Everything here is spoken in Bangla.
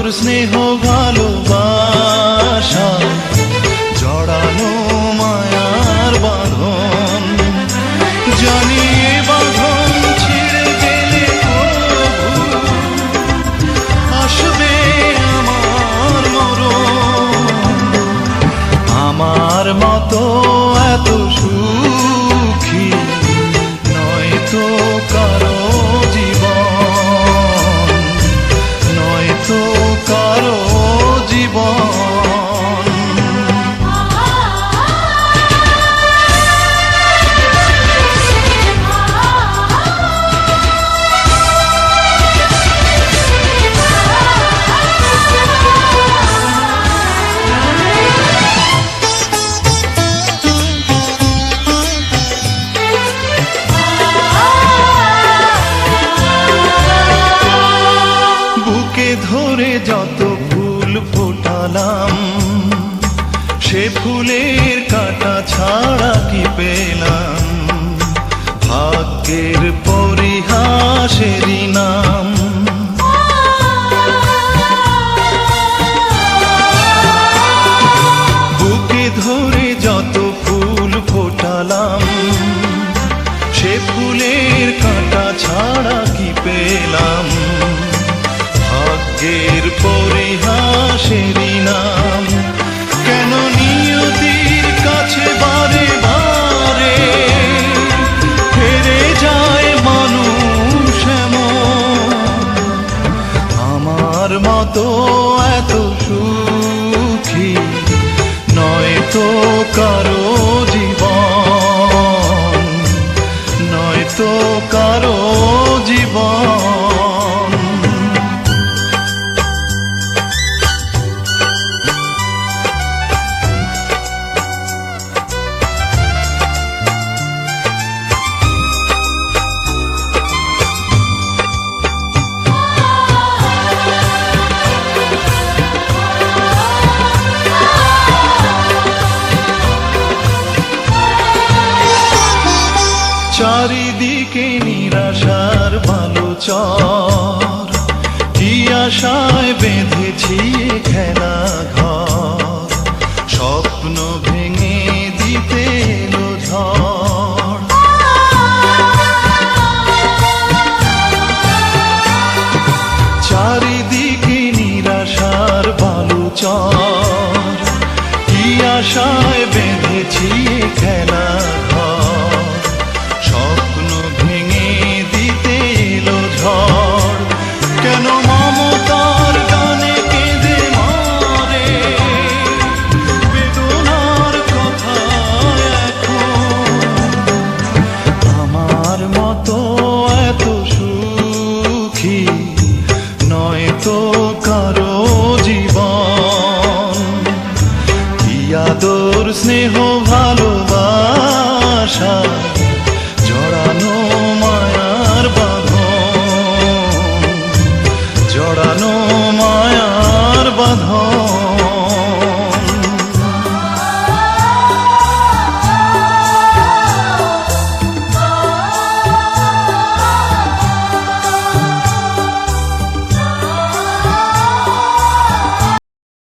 তোর স্নেহ ভালোবাসা জড়ানো মায়ার বাঁধন, জানি এ বাঁধন ছিঁড়ে গেলে প্রভু আসবে আমার মরণ। আমার মতো এত সুখী নয়তো কারো জীবন, নয়তো কারো জীবন। ধরে যত ফুল ফোটালাম সে ফুলের কাঁটা ছাড়া কি পেলাম, ভাগ্যের পরিহাসেরই নাম। বুকে ধরে যত ফুল ফোটালাম সে ফুলের কাঁটা ছাড়া কি পেলাম, ভাগ্যের পরিহাসেরই নাম। কেন নিয়তির কাছে বারে বারে ফিরে যায় মানুষ এমন, আমার মতো এত সুখী নয়তো কারো জীবন, নয়তো কারো জীবন। চারিদিকে নিরাশার বালুচর, কি আশায় বেঁধেছি খেলা।